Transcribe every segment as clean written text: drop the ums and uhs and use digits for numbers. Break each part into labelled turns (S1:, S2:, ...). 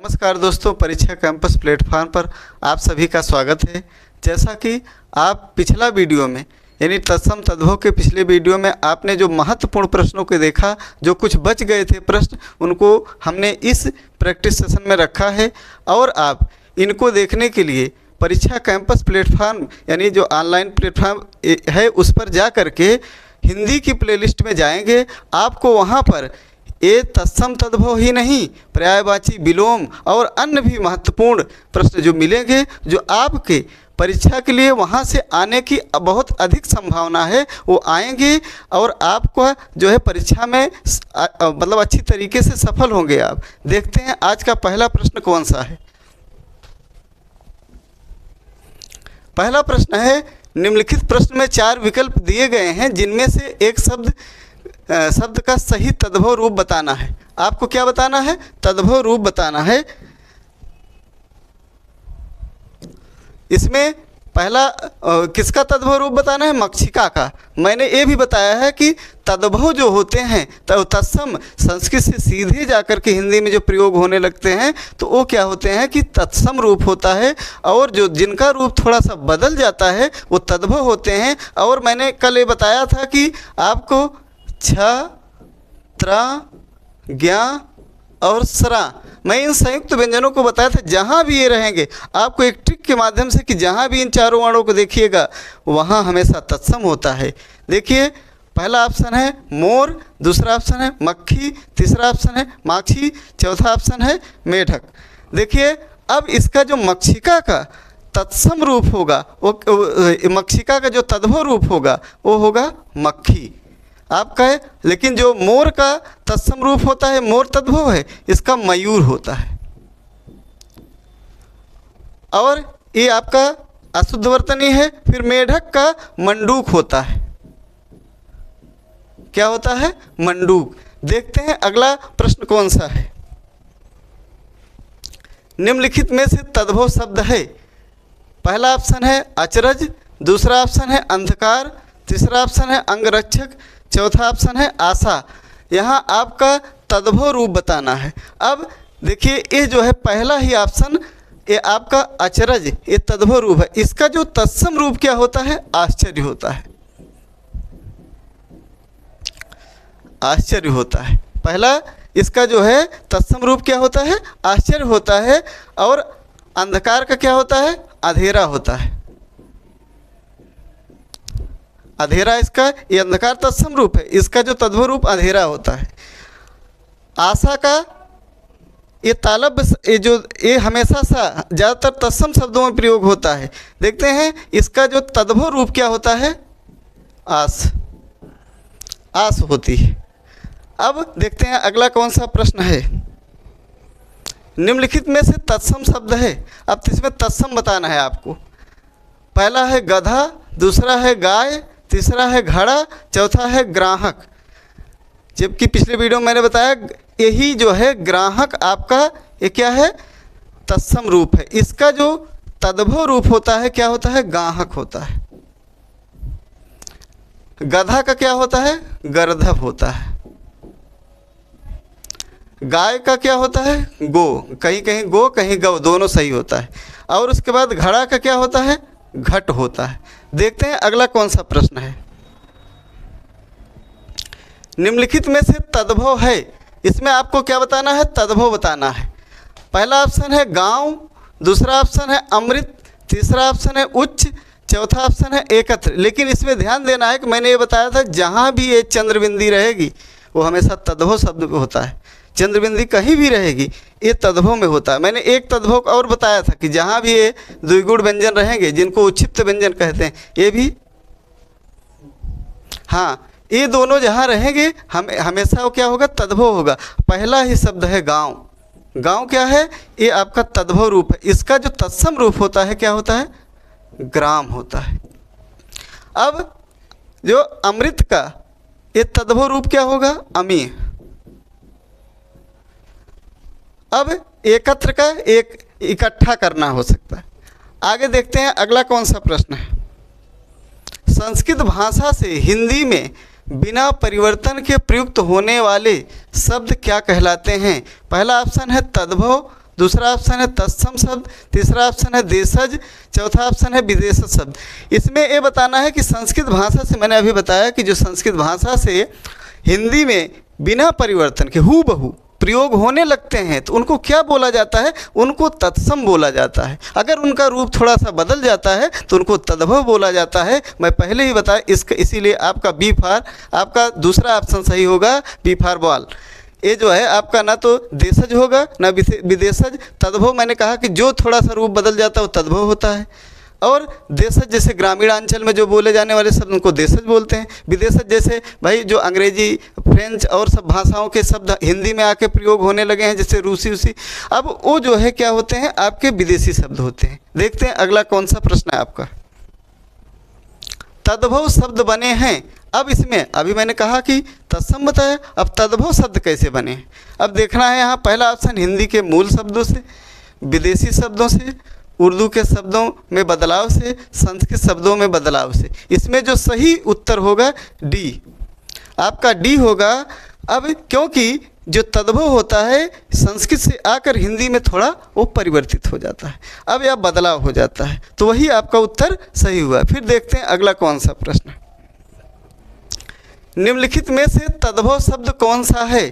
S1: नमस्कार दोस्तों, परीक्षा कैंपस प्लेटफॉर्म पर आप सभी का स्वागत है। जैसा कि आप पिछला वीडियो में यानी तत्सम तद्भव के पिछले वीडियो में आपने जो महत्वपूर्ण प्रश्नों को देखा, जो कुछ बच गए थे प्रश्न, उनको हमने इस प्रैक्टिस सेशन में रखा है और आप इनको देखने के लिए परीक्षा कैंपस प्लेटफॉर्म यानी जो ऑनलाइन प्लेटफॉर्म है उस पर जा कर के हिंदी की प्लेलिस्ट में जाएंगे। आपको वहाँ पर ये तत्सम तद्भव ही नहीं, पर्यायवाची, विलोम और अन्य भी महत्वपूर्ण प्रश्न जो मिलेंगे, जो आपके परीक्षा के लिए वहाँ से आने की बहुत अधिक संभावना है, वो आएंगे और आपको जो है परीक्षा में मतलब अच्छी तरीके से सफल होंगे आप। देखते हैं आज का पहला प्रश्न कौन सा है। पहला प्रश्न है, निम्नलिखित प्रश्न में 4 विकल्प दिए गए हैं जिनमें से एक शब्द का सही तद्भव रूप बताना है। आपको क्या बताना है? तद्भव रूप बताना है। इसमें पहला किसका तद्भव रूप बताना है? मक्षिका का। मैंने ये भी बताया है कि तद्भव जो होते हैं तो तत्सम संस्कृत से सीधे जाकर के हिंदी में जो प्रयोग होने लगते हैं तो वो क्या होते हैं कि तत्सम रूप होता है, और जो जिनका रूप थोड़ा सा बदल जाता है वो तद्भव होते हैं। और मैंने कल ये बताया था कि आपको छ, त्र, ज्ञ और स्रा, मैं इन संयुक्त व्यंजनों को बताया था। जहाँ भी ये रहेंगे आपको एक ट्रिक के माध्यम से कि जहाँ भी इन चारों वर्णों को देखिएगा वहाँ हमेशा तत्सम होता है। देखिए, पहला ऑप्शन है मोर, दूसरा ऑप्शन है मक्खी, तीसरा ऑप्शन है माछी, चौथा ऑप्शन है मेढक। देखिए, अब इसका जो मक्षिका का तत्सम रूप होगा, वो मक्षिका का जो तद्भव रूप होगा वो होगा मक्खी आपका है। लेकिन जो मोर का तत्सम रूप होता है, मोर तद्भव है, इसका मयूर होता है। और ये आपका अशुद्ध वर्तनी है। फिर मेढक का मंडूक होता है। क्या होता है? मंडूक। देखते हैं अगला प्रश्न कौन सा है। निम्नलिखित में से तद्भव शब्द है। पहला ऑप्शन है अचरज, दूसरा ऑप्शन है अंधकार, तीसरा ऑप्शन है अंगरक्षक, चौथा ऑप्शन है आशा। यहाँ आपका तद्भव रूप बताना है। अब देखिए, ये जो है पहला ही ऑप्शन, ये आपका अचरज, ये तद्भव रूप है। इसका जो तत्सम रूप क्या होता है? आश्चर्य होता है। आश्चर्य होता है। पहला इसका जो है तत्सम रूप क्या होता है? आश्चर्य होता है। और अंधकार का क्या होता है? अंधेरा होता है। अंधेरा इसका, ये अंधकार तत्सम रूप है, इसका जो तद्भव रूप अंधेरा होता है। आशा का ये तालब, ये हमेशा सा ज़्यादातर तत्सम शब्दों में प्रयोग होता है। देखते हैं इसका जो तद्भव रूप क्या होता है? आस, आस होती है। अब देखते हैं अगला कौन सा प्रश्न है। निम्नलिखित में से तत्सम शब्द है। अब इसमें तत्सम बताना है आपको। पहला है गधा, दूसरा है गाय, तीसरा है घड़ा, चौथा है ग्राहक। जबकि पिछले वीडियो में मैंने बताया यही जो है ग्राहक आपका ये क्या है? तत्सम रूप है। इसका जो तद्भव रूप होता है क्या होता है? गाहक होता है। गधा का क्या होता है? गर्दभ होता है। गाय का क्या होता है? गो, कहीं कहीं गो कहीं गौ, दोनों सही होता है। और उसके बाद घड़ा का क्या होता है? घट होता है। देखते हैं अगला कौन सा प्रश्न है। निम्नलिखित में से तद्भव है। इसमें आपको क्या बताना है? तद्भव बताना है। पहला ऑप्शन है गांव, दूसरा ऑप्शन है अमृत, तीसरा ऑप्शन है उच्च, चौथा ऑप्शन है एकत्र। लेकिन इसमें ध्यान देना है कि मैंने ये बताया था जहाँ भी ये चंद्रबिंदी रहेगी वो हमेशा तद्भव शब्द होता है। चंद्रबिंदी कहीं भी रहेगी ये तद्भव में होता है। मैंने एक तद्भव और बताया था कि जहाँ भी ये द्विगुण व्यंजन रहेंगे जिनको उच्छिप्त व्यंजन कहते हैं, ये भी, हाँ, ये दोनों जहाँ रहेंगे हमेशा वो क्या होगा? तद्भव होगा। पहला ही शब्द है गांव। गांव क्या है? ये आपका तद्भव रूप है। इसका जो तत्सम रूप होता है क्या होता है? ग्राम होता है। अब जो अमृत का ये तद्भव रूप क्या होगा? अमी। अब एकत्र का एक इकट्ठा करना हो सकता है। आगे देखते हैं अगला कौन सा प्रश्न है। संस्कृत भाषा से हिंदी में बिना परिवर्तन के प्रयुक्त होने वाले शब्द क्या कहलाते हैं? पहला ऑप्शन है तद्भव, दूसरा ऑप्शन है तत्सम शब्द, तीसरा ऑप्शन है देशज, चौथा ऑप्शन है विदेशज शब्द। इसमें ये बताना है कि संस्कृत भाषा से, मैंने अभी बताया कि जो संस्कृत भाषा से हिंदी में बिना परिवर्तन के हूबहू प्रयोग होने लगते हैं तो उनको क्या बोला जाता है, उनको तत्सम बोला जाता है। अगर उनका रूप थोड़ा सा बदल जाता है तो उनको तद्भव बोला जाता है। मैं पहले ही बताया इसका, इसीलिए आपका बी फॉर, आपका दूसरा ऑप्शन सही होगा, बी फॉर बॉल। ये जो है आपका ना तो देशज होगा ना विदेशज। तद्भव मैंने कहा कि जो थोड़ा सा रूप बदल जाता है वो तद्भव होता है। और देशज जैसे ग्रामीणांचल में जो बोले जाने वाले शब्द उनको देशज बोलते हैं। विदेशज जैसे भाई जो अंग्रेजी, फ्रेंच और सब भाषाओं के शब्द हिंदी में आके प्रयोग होने लगे हैं, जैसे रूसी उसी, अब वो जो है क्या होते हैं, आपके विदेशी शब्द होते हैं। देखते हैं अगला कौन सा प्रश्न है आपका। तद्भव शब्द बने हैं। अब इसमें अभी मैंने कहा कि तत्सम बताया, अब तद्भव शब्द कैसे बने। अब देखना है यहाँ पहला ऑप्शन हिंदी के मूल शब्दों से, विदेशी शब्दों से, उर्दू के शब्दों में बदलाव से, संस्कृत शब्दों में बदलाव से। इसमें जो सही उत्तर होगा डी, आपका डी होगा। अब क्योंकि जो तद्भव होता है संस्कृत से आकर हिंदी में थोड़ा वो परिवर्तित हो जाता है, अब यह बदलाव हो जाता है, तो वही आपका उत्तर सही हुआ। फिर देखते हैं अगला कौन सा प्रश्न। निम्नलिखित में से तद्भव शब्द कौन सा है।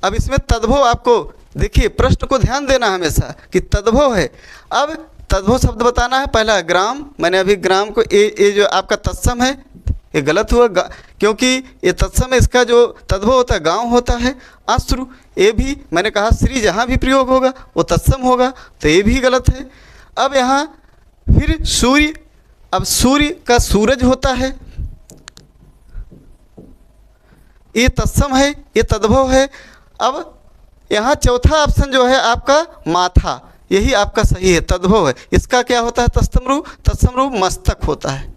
S1: अब इसमें तद्भव, आपको देखिए प्रश्न को ध्यान देना हमेशा कि तद्भव है। अब तद्भव शब्द बताना है। पहला ग्राम, मैंने अभी ग्राम को ये जो आपका तत्सम है ये गलत हुआ, क्योंकि ये तत्सम है, इसका जो तद्भव होता है गांव होता है। अश्रु, ये भी मैंने कहा श्री जहाँ भी प्रयोग होगा वो तत्सम होगा, तो ये भी गलत है। अब यहाँ फिर सूर्य, अब सूर्य का सूरज होता है, ये तत्सम है, ये तद्भव है। अब यहाँ चौथा ऑप्शन जो है आपका माथा, यही आपका सही है, तद्भव है। इसका क्या होता है, तत्सम रूप मस्तक होता है।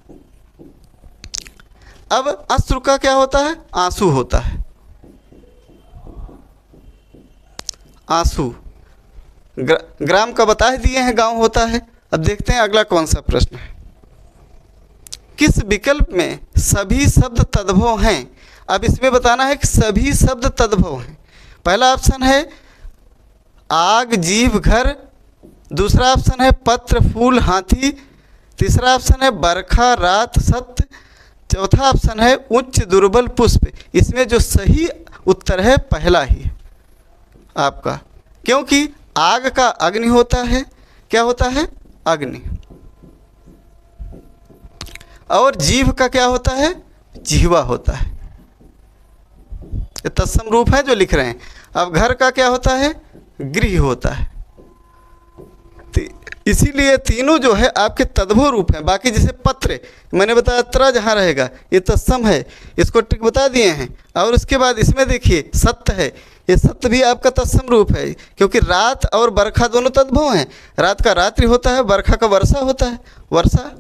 S1: अब अश्रु का क्या होता है, आंसू होता है, आंसू। ग्राम का बता ही दिए हैं, गांव होता है। अब देखते हैं अगला कौन सा प्रश्न है। किस विकल्प में सभी शब्द तद्भव हैं। अब इसमें बताना है कि सभी शब्द तद्भव हैं। पहला ऑप्शन है आग, जीभ, घर, दूसरा ऑप्शन है पत्र, फूल, हाथी, तीसरा ऑप्शन है बरखा, रात, सत्य, चौथा ऑप्शन है उच्च, दुर्बल, पुष्प। इसमें जो सही उत्तर है पहला ही आपका, क्योंकि आग का अग्नि होता है, क्या होता है, अग्नि। और जीभ का क्या होता है, जिह्वा होता है। ये तत्सम रूप है जो लिख रहे हैं। अब घर का क्या होता है, गृह होता है। इसीलिए तीनों जो है आपके तद्भव रूप हैं। बाकी जैसे पत्र, मैंने बताया त्र जहाँ रहेगा ये तत्सम है, इसको टिक बता दिए हैं। और उसके बाद इसमें देखिए सत्य है, ये सत्य भी आपका तत्सम रूप है, क्योंकि रात और बरखा दोनों तद्भव हैं। रात का रात्रि होता है, बरखा का वर्षा होता है, वर्षा।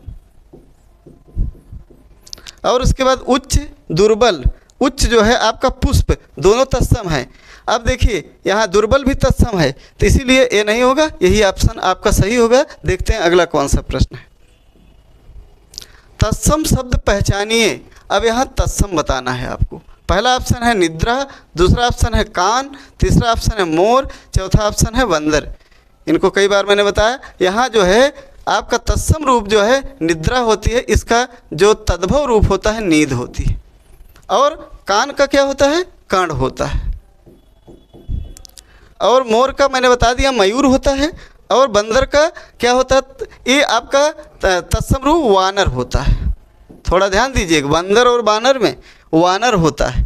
S1: और उसके बाद उच्च, दुर्बल, उच्च जो है आपका पुष्प, दोनों तत्सम है। अब देखिए यहाँ दुर्बल भी तत्सम है, तो इसीलिए ये नहीं होगा, यही ऑप्शन आपका सही होगा। देखते हैं अगला कौन सा प्रश्न है। तत्सम शब्द पहचानिए। अब यहाँ तत्सम बताना है आपको। पहला ऑप्शन है निद्रा, दूसरा ऑप्शन है कान, तीसरा ऑप्शन है मोर, चौथा ऑप्शन है बंदर। इनको कई बार मैंने बताया। यहाँ जो है आपका तत्सम रूप जो है निद्रा होती है, इसका जो तद्भव रूप होता है नींद होती है। और कान का क्या होता है, कर्ण होता है। और मोर का मैंने बता दिया मयूर होता है। और बंदर का क्या होता है, ये आपका तत्सम रूप वानर होता है। थोड़ा ध्यान दीजिएगा, बंदर और वानर में वानर होता है।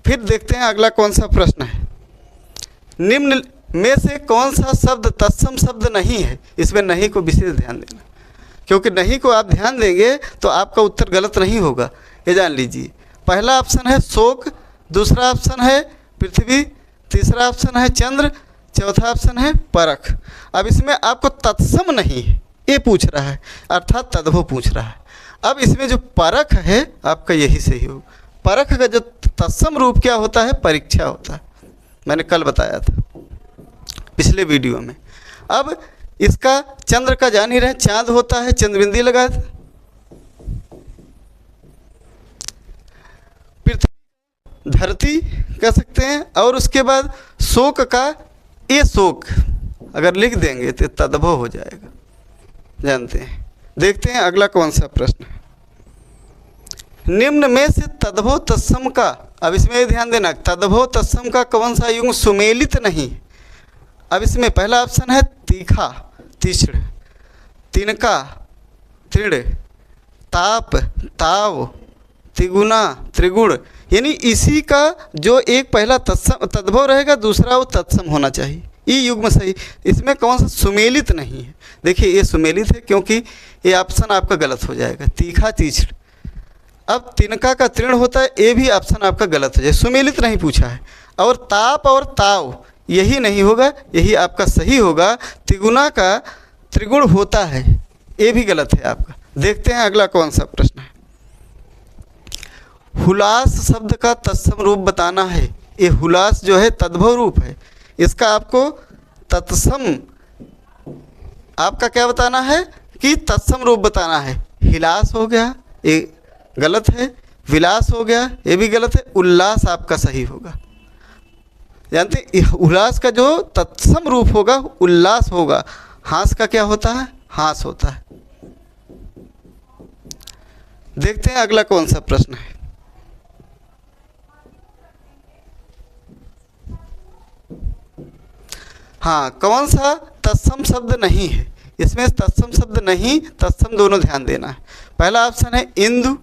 S1: फिर देखते हैं अगला कौन सा प्रश्न है। निम्न में से कौन सा शब्द तत्सम शब्द नहीं है। इसमें नहीं को विशेष ध्यान देना, क्योंकि नहीं को आप ध्यान देंगे तो आपका उत्तर गलत नहीं होगा, ये जान लीजिए। पहला ऑप्शन है शोक, दूसरा ऑप्शन है पृथ्वी, तीसरा ऑप्शन है चंद्र, चौथा ऑप्शन है परख। अब इसमें आपको तत्सम नहीं है ये पूछ रहा है, अर्थात तद्भव पूछ रहा है। अब इसमें जो परख है आपका यही सही होगा। परख का जो तत्सम रूप क्या होता है, परीक्षा होता है, मैंने कल बताया था पिछले वीडियो में। अब इसका चंद्र का जान ही रहे, चांद होता है, चंद्रबिंदी लगा। पृथ्वी, धरती कह सकते हैं। और उसके बाद शोक का, ये शोक अगर लिख देंगे तो तद्भव हो जाएगा, जानते हैं। देखते हैं अगला कौन सा प्रश्न है। निम्न में से तद्भव तत्सम का, अब इसमें ध्यान देना, तद्भव तत्सम का कौन सा युग्म सुमेलित नहीं। अब इसमें पहला ऑप्शन है तीखा तीक्ष्ण, तिनका तृण, ताप ताव, तिगुना त्रिगुण, यानी इसी का जो एक पहला तत्सम तद्भव रहेगा, दूसरा वो तत्सम होना चाहिए, ये युग्म सही। इसमें कौन सा सुमेलित नहीं है। देखिए ये सुमेलित है क्योंकि ये ऑप्शन आपका गलत हो जाएगा, तीखा तीक्ष्ण। अब तिनका का तृण होता है, ये भी ऑप्शन आपका गलत हो जाए, सुमेलित नहीं पूछा है। और ताप और ताव यही नहीं होगा, यही आपका सही होगा। तिगुना का त्रिगुण होता है, ये भी गलत है आपका। देखते हैं अगला कौन सा प्रश्न है। हुलास शब्द का तत्सम रूप बताना है। ये हुलास जो है तद्भव रूप है, इसका आपको तत्सम आपका क्या बताना है कि तत्सम रूप बताना है। हिलास हो गया, ये गलत है। विलास हो गया, ये भी गलत है। उल्लास आपका सही होगा। जानते उल्लास का जो तत्सम रूप होगा उल्लास होगा। हास का क्या होता है, हास होता है। देखते हैं अगला कौन सा प्रश्न है। हाँ, कौन सा तत्सम शब्द नहीं है। इसमें तत्सम शब्द नहीं तत्सम दोनों ध्यान देना है। पहला ऑप्शन है इंदु,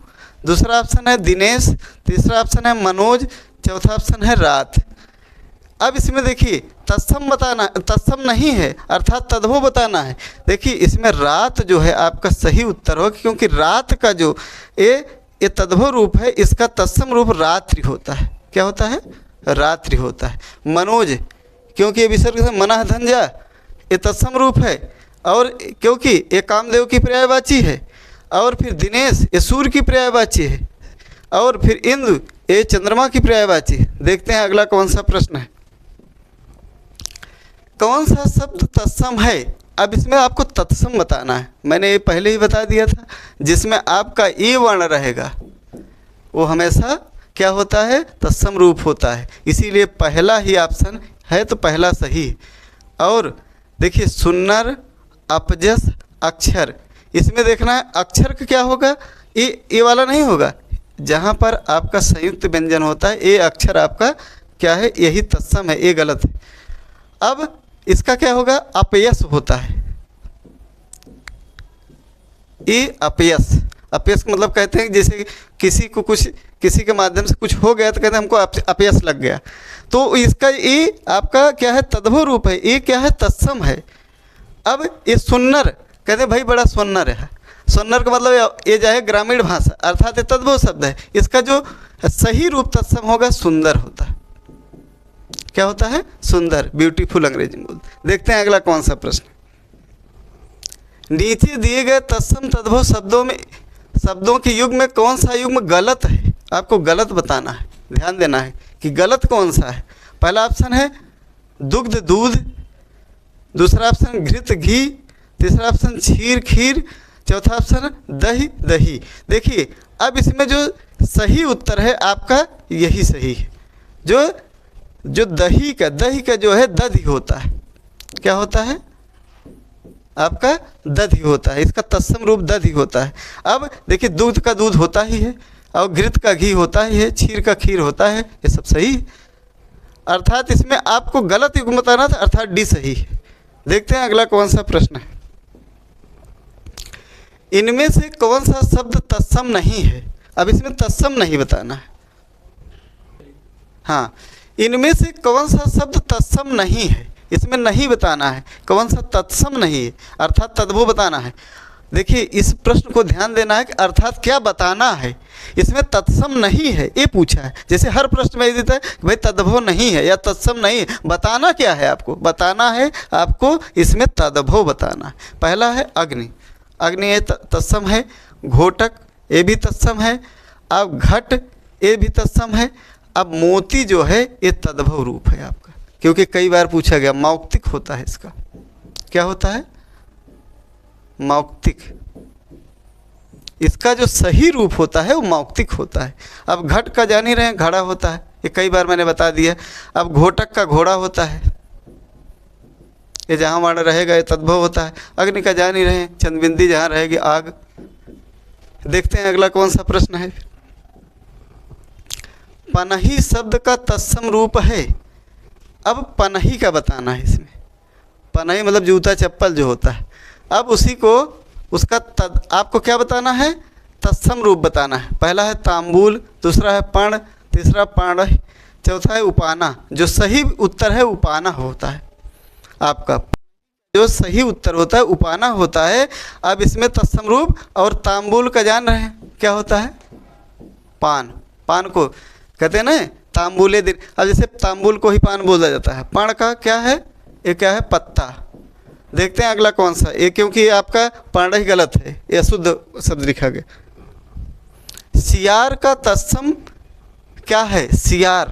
S1: दूसरा ऑप्शन है दिनेश, तीसरा ऑप्शन है मनोज, चौथा ऑप्शन है रात। अब इसमें देखिए तत्सम बताना, तत्सम नहीं है अर्थात तद्भव बताना है। देखिए इसमें रात जो है आपका सही उत्तर होगा, क्योंकि रात का जो ये तद्भव रूप है, इसका तत्सम रूप रात्रि होता है। क्या होता है, रात्रि होता है। मनोज क्योंकि ये विसर्ग से मना धंजा, ये तत्सम रूप है। और क्योंकि ये कामदेव की पर्यायवाची है। और फिर दिनेश ये सूर्य की पर्यायवाची है। और फिर इंद्र ये चंद्रमा की पर्यायवाची है। देखते हैं अगला कौन सा प्रश्न है। कौन सा शब्द तत्सम है। अब इसमें आपको तत्सम बताना है। मैंने ये पहले ही बता दिया था, जिसमें आपका ए वर्ण रहेगा वो हमेशा क्या होता है, तत्सम रूप होता है। इसीलिए पहला ही ऑप्शन है तो पहला सही। और देखिए सुन्नर अपजस अक्षर, इसमें देखना है अक्षर का क्या होगा, ये वाला नहीं होगा। जहाँ पर आपका संयुक्त व्यंजन होता है ये अक्षर आपका क्या है, यही तत्सम है, ये गलत है। अब इसका क्या होगा, अपयस होता है। ये अपयस, अपयस का मतलब कहते हैं जैसे किसी को कुछ, किसी के माध्यम से कुछ हो गया तो कहते हैं हमको अपयस लग गया। तो इसका ये आपका क्या है, तद्भव रूप है। ये क्या है, तत्सम है। अब ये सुन्नर कहते हैं भाई बड़ा सुन्नर है। सुन्नर का मतलब ये जो है ग्रामीण भाषा अर्थात ये तद्भव शब्द है। इसका जो सही रूप तत्सम होगा सुंदर होता है। क्या होता है, सुंदर, ब्यूटीफुल अंग्रेजी में बोलते। देखते हैं अगला कौन सा प्रश्न। नीचे दिए गए तत्सम तद्भव शब्दों के युग में कौन सा युग्म गलत है। आपको गलत बताना है, ध्यान देना है कि गलत कौन सा है। पहला ऑप्शन है दुग्ध दूध, दूसरा ऑप्शन घृत घी, तीसरा ऑप्शन क्षीर खीर, चौथा ऑप्शन दही दही। देखिए अब इसमें जो सही उत्तर है आपका यही सही है। जो दही का जो है दधि होता है। क्या होता है, आपका दधि होता है। इसका तत्सम रूप दधि होता है। अब देखिए दूध का दूध होता ही है, और घृत का घी होता ही है, क्षीर का खीर होता है, ये सब सही है। अर्थात इसमें आपको गलत युग्म बताना था, अर्थात डी सही है। देखते हैं अगला कौन सा प्रश्न है। इनमें से कौन सा शब्द तत्सम नहीं है। अब इसमें तत्सम नहीं बताना है। हाँ, इनमें से कौन सा शब्द तत्सम नहीं है, इसमें नहीं बताना है। कौन सा तत्सम नहीं है अर्थात तद्भव बताना है। देखिए इस प्रश्न को ध्यान देना है कि अर्थात क्या बताना है। इसमें तत्सम नहीं है ये पूछा है। जैसे हर प्रश्न में देता है कि भाई तद्भव नहीं है या तत्सम नहीं है, बताना क्या है आपको, बताना है आपको इसमें तद्भव बताना है। पहला है अग्नि, अग्नि ये तत्सम है। घोटक ये भी तत्सम है। अब घट ये भी तत्सम है। अब मोती जो है ये तद्भव रूप है आपका, क्योंकि कई बार पूछा गया। मौक्तिक होता है इसका, क्या होता है, मौक्तिक। इसका जो सही रूप होता है वो मौक्तिक होता है। अब घट का जान ही रहे हैं, घड़ा होता है, ये कई बार मैंने बता दिया। अब घोटक का घोड़ा होता है, ये जहाँ वर्ण रहेगा ये तद्भव होता है। अग्नि का जान ही रहे, चंद्रबिंदी जहाँ रहेगी आग। देखते हैं अगला कौन सा प्रश्न है। पनही शब्द का तत्सम रूप है। अब पनही का बताना है इसमें। पनही मतलब जूता चप्पल जो होता है। अब उसी को उसका आपको क्या बताना है, तत्सम रूप बताना है। पहला है तांबूल, दूसरा है पण, तीसरा पाण, चौथा है उपाना। जो सही उत्तर है उपाना होता है। आपका जो सही उत्तर होता है उपाना होता है। अब इसमें तत्सम रूप और तांबूल का जान रहे हैं क्या होता है, पान। पान को कहते हैं ना तांबूले दिन। अब जैसे तांबूल को ही पान बोला जाता है। पान का क्या है, ये क्या है, पत्ता। देखते हैं अगला कौन सा। ये क्योंकि आपका पांडा ही गलत है, ये अशुद्ध शब्द लिखा गया। सियार का तत्सम क्या है, सियार,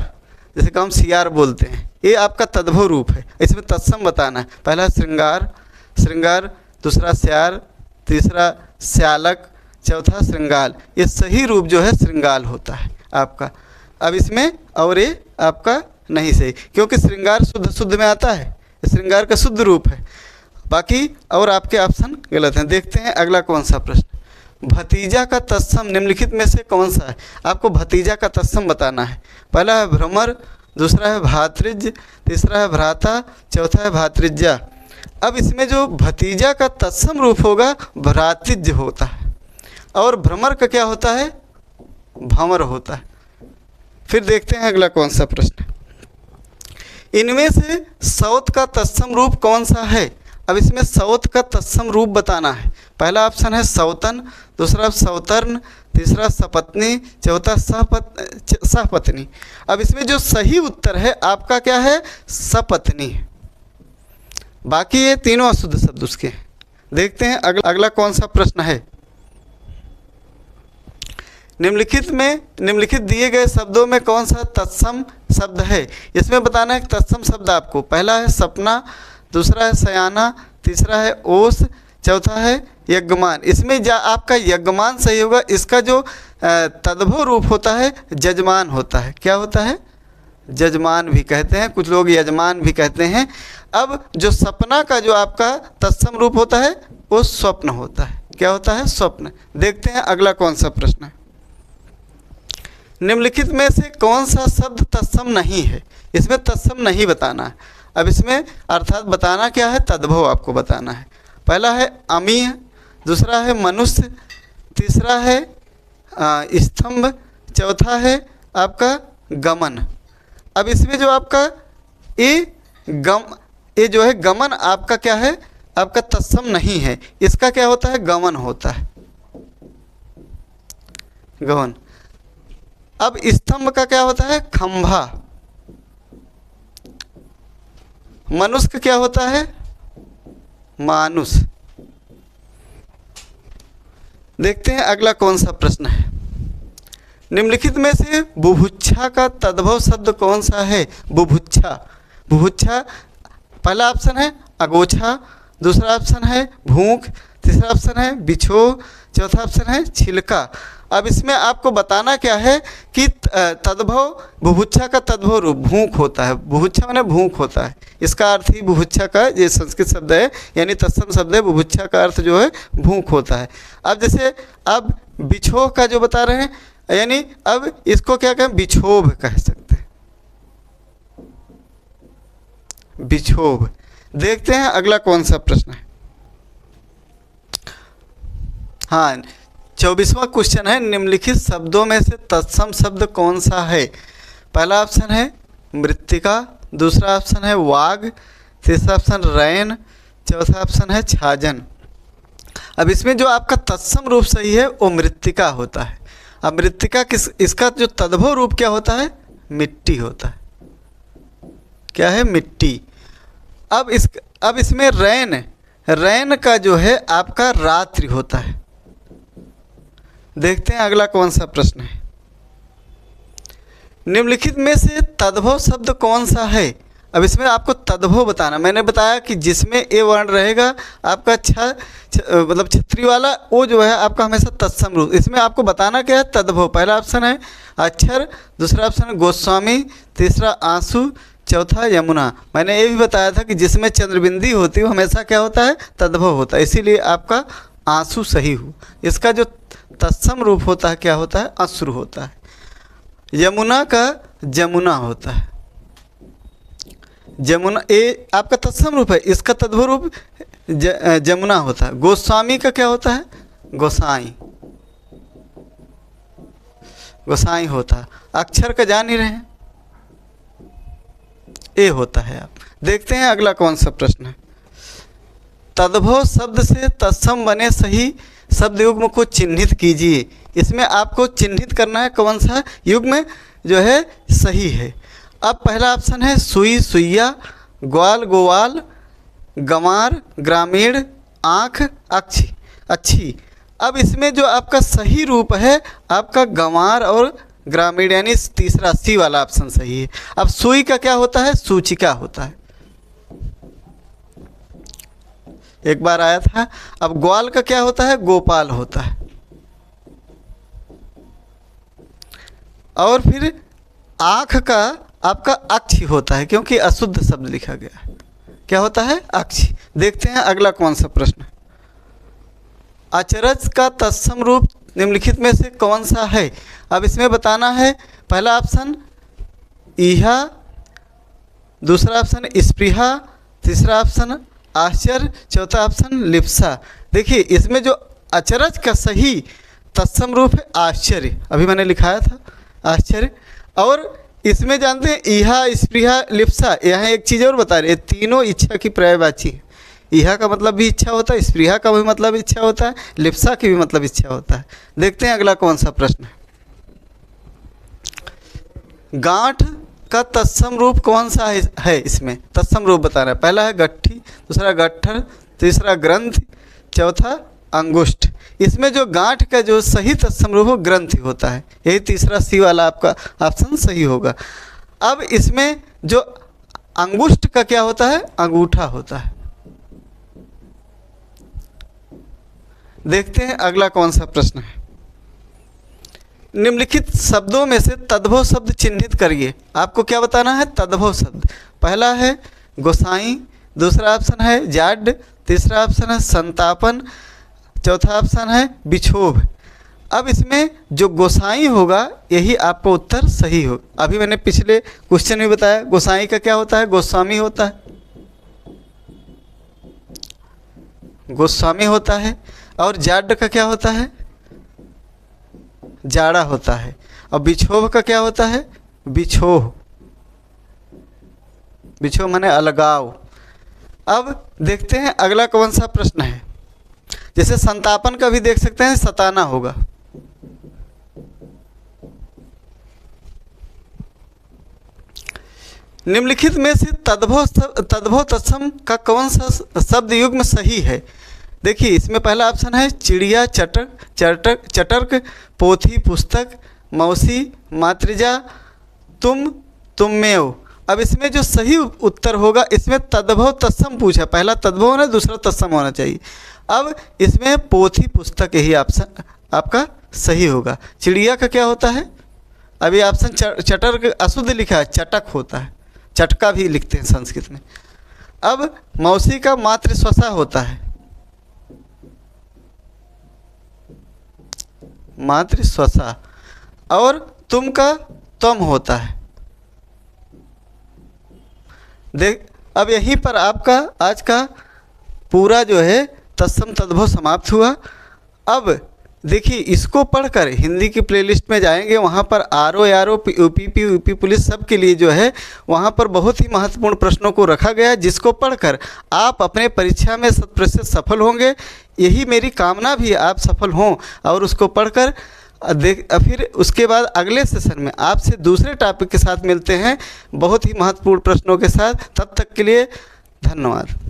S1: जैसे कि हम सियार बोलते हैं, ये आपका तद्भव रूप है। इसमें तत्सम बताना है। पहला श्रृंगार, श्रृंगार, दूसरा स्यार, तीसरा स्यालक, चौथा श्रृंगाल। ये सही रूप जो है श्रृंगाल होता है आपका। अब इसमें और ये आपका नहीं सही, क्योंकि श्रृंगार शुद्ध शुद्ध में आता है, श्रृंगार का शुद्ध रूप है। बाकी और आपके ऑप्शन गलत हैं। देखते हैं अगला कौन सा प्रश्न। भतीजा का तत्सम निम्नलिखित में से कौन सा है। आपको भतीजा का तत्सम बताना है। पहला है भ्रमर, दूसरा है भातृज, तीसरा है भ्राता, चौथा है भातृजा। अब इसमें जो भतीजा का तत्सम रूप होगा भ्रातृज होता है, और भ्रमर का क्या होता है, भंवर होता है। फिर देखते हैं अगला कौन सा प्रश्न। इनमें से सौत का तत्सम रूप कौन सा है। अब इसमें सौत का तत्सम रूप बताना है। पहला ऑप्शन है सौतन, दूसरा सौतर्न, तीसरा सपत्नी, चौथा सहपत्नी। अब इसमें जो सही उत्तर है आपका क्या है, सपत्नी। बाकी ये तीनों अशुद्ध शब्द उसके हैं। देखते हैं अगला कौन सा प्रश्न है। निम्नलिखित दिए गए शब्दों में कौन सा तत्सम शब्द है। इसमें बताना है तत्सम शब्द आपको। पहला है सपना, दूसरा है सयाना, तीसरा है ओस, चौथा है यज्ञमान। इसमें आपका यज्ञमान सही होगा। इसका जो तद्भव रूप होता है जजमान होता है। क्या होता है, जजमान भी कहते हैं, कुछ लोग यजमान भी कहते हैं। अब जो सपना का जो आपका तत्सम रूप होता है वो स्वप्न होता है। क्या होता है, स्वप्न। देखते हैं अगला कौन सा प्रश्न है। निम्नलिखित में से कौन सा शब्द तत्सम नहीं है। इसमें तत्सम नहीं बताना है। अब इसमें अर्थात बताना क्या है, तद्भव आपको बताना है। पहला है अमीय, दूसरा है मनुष्य, तीसरा है स्तंभ, चौथा है आपका गमन। अब इसमें जो आपका ये जो है गमन आपका क्या है, आपका तत्सम नहीं है। इसका क्या होता है, गमन होता है, गमन। अब स्तंभ का क्या होता है, खंभा। मनुष्य का क्या होता है, मानुष। देखते हैं अगला कौन सा प्रश्न है। निम्नलिखित में से बुभुक्षा का तद्भव शब्द कौन सा है। बुभुक्षा, बुभुक्षा पहला ऑप्शन है अगोछा, दूसरा ऑप्शन है भूख, तीसरा ऑप्शन है बिछो, चौथा ऑप्शन है छिलका। अब इसमें आपको बताना क्या है कि तद्भव, बुभुक्षा का तद्भव रूप भूख होता है। बुभुक्षा माने भूख होता है। इसका अर्थ ही बुभुक्षा का ये संस्कृत शब्द है, यानी तत्सम शब्द है। बुभुक्षा का अर्थ जो है भूख होता है। अब जैसे अब बिछोह का जो बता रहे हैं, यानी अब इसको क्या कहें, बिछोभ कह सकते हैं, बिछोभ। देखते हैं अगला कौन सा प्रश्न है। हाँ, 24वां क्वेश्चन है। निम्नलिखित शब्दों में से तत्सम शब्द कौन सा है। पहला ऑप्शन है मृत्तिका, दूसरा ऑप्शन है वाग, तीसरा ऑप्शन रैन, चौथा ऑप्शन है छाजन। अब इसमें जो आपका तत्सम रूप सही है वो मृत्तिका होता है। अब मृत्तिका इसका जो तद्भव रूप क्या होता है, मिट्टी होता है। क्या है, मिट्टी। अब इसमें रैन का जो है आपका रात्रि होता है। देखते हैं अगला कौन सा प्रश्न है। निम्नलिखित में से तद्भव शब्द कौन सा है। अब इसमें आपको तद्भव बताना। मैंने बताया कि जिसमें ए वर्ण रहेगा आपका मतलब छतरी वाला, वो जो है आपका हमेशा तत्सम रूप। इसमें आपको बताना क्या है, तद्भव। पहला ऑप्शन है अक्षर, दूसरा ऑप्शन है गोस्वामी, तीसरा आंसू, चौथा यमुना। मैंने ये भी बताया था कि जिसमें चंद्रबिंदी होती है वो हमेशा क्या होता है, तद्भव होता है, इसीलिए आपका आंसू सही हो। इसका जो तत्सम रूप होता है क्या होता है, अश्रु होता है। यमुना का जमुना होता है, जमुना ये आपका तत्सम रूप है, इसका तद्भव रूप जमुना होता है। गोस्वामी का क्या होता है, गोसाई, गोसाई होता है। अक्षर का जान ही रहे हैं, ए होता है। आप देखते हैं अगला कौन सा प्रश्न है। तद्भव शब्द से तत्सम बने सही शब्द युग्म को चिन्हित कीजिए। इसमें आपको चिन्हित करना है कौन सा युग्म जो है सही है। अब पहला ऑप्शन है सुई सुइया, ग्वाल गोवाल, गंवार ग्रामीण, आँख अच्छी अच्छी। अब इसमें जो आपका सही रूप है आपका गंवार और ग्रामीण, यानी तीसरा सी वाला ऑप्शन सही है। अब सुई का क्या होता है, सूचिका होता है, एक बार आया था। अब ग्वाल का क्या होता है, गोपाल होता है। और फिर आँख का आपका अक्षी होता है, क्योंकि अशुद्ध शब्द लिखा गया है, क्या होता है, अक्षी। देखते हैं अगला कौन सा प्रश्न। अचरज का तत्सम रूप निम्नलिखित में से कौन सा है। अब इसमें बताना है, पहला ऑप्शन इहा, दूसरा ऑप्शन स्पृहा, तीसरा ऑप्शन आश्चर्य, चौथा ऑप्शन लिप्सा। देखिए इसमें जो अचरज का सही तत्सम रूप है आश्चर्य, अभी मैंने लिखाया था आश्चर्य। और इसमें जानते हैं इहा स्पृहा लिप्सा, यहाँ एक चीज़ और बता रहे, तीनों इच्छा की पर्यायवाची है। इहा का मतलब भी इच्छा होता है, स्पृहा का भी मतलब इच्छा होता है, लिप्सा की भी मतलब इच्छा होता है। देखते हैं अगला कौन सा प्रश्न है। गांठ का तत्सम रूप कौन सा है इसमें तत्सम रूप बताना है। पहला है गट्ठी, दूसरा गट्ठर, तीसरा ग्रंथ, चौथा अंगुष्ठ। इसमें जो गांठ का जो सही तत्सम रूप हो ग्रंथि होता है, यही तीसरा सी वाला आपका ऑप्शन सही होगा। अब इसमें जो अंगुष्ठ का क्या होता है, अंगूठा होता है। देखते हैं अगला कौन सा प्रश्न है। निम्नलिखित शब्दों में से तद्भव शब्द चिन्हित करिए। आपको क्या बताना है, तद्भव शब्द। पहला है गोसाई, दूसरा ऑप्शन है जाड, तीसरा ऑप्शन है संतापन, चौथा ऑप्शन है बिछोभ। अब इसमें जो गोसाई होगा यही आपका उत्तर सही हो। अभी मैंने पिछले क्वेश्चन में बताया गोसाई का क्या होता है, गोस्वामी होता है, गोस्वामी होता है। और जाड का क्या होता है, जाड़ा होता है। और बिछोह का क्या होता है, बिछोह, बिछोह माने अलगाव। अब देखते हैं अगला कौन सा प्रश्न है। जैसे संतापन का भी देख सकते हैं, सताना होगा। निम्नलिखित में से तद्भव तत्सम का कौन सा शब्द युग्म सही है। देखिए इसमें पहला ऑप्शन है चिड़िया, चटक, चटक, चटर्क, पोथी, पुस्तक, मौसी, मातृजा, तुम, तुममेव। अब इसमें जो सही उत्तर होगा, इसमें तद्भव तत्सम पूछा, पहला तद्भव होना, दूसरा तत्सम होना चाहिए। अब इसमें पोथी पुस्तक यही ऑप्शन आपका सही होगा। चिड़िया का क्या होता है, अभी ऑप्शन चटर्क अशुद्ध लिखा है, चटक होता है, चटका भी लिखते हैं संस्कृत में। अब मौसी का मातृस्वसा होता है, मातृस्वसा। और तुम का त्वम होता है। देख अब यहीं पर आपका आज का पूरा जो है तत्सम तद्भव समाप्त हुआ। अब देखिए इसको पढ़कर हिंदी की प्लेलिस्ट में जाएंगे, वहाँ पर आरओ यूपी यूपी पुलिस सब के लिए जो है वहाँ पर बहुत ही महत्वपूर्ण प्रश्नों को रखा गया है, जिसको पढ़कर आप अपने परीक्षा में 100% सफल होंगे। यही मेरी कामना भी है, आप सफल हों और उसको पढ़कर फिर उसके बाद अगले सेशन में आपसे दूसरे टॉपिक के साथ मिलते हैं बहुत ही महत्वपूर्ण प्रश्नों के साथ। तब तक के लिए धन्यवाद।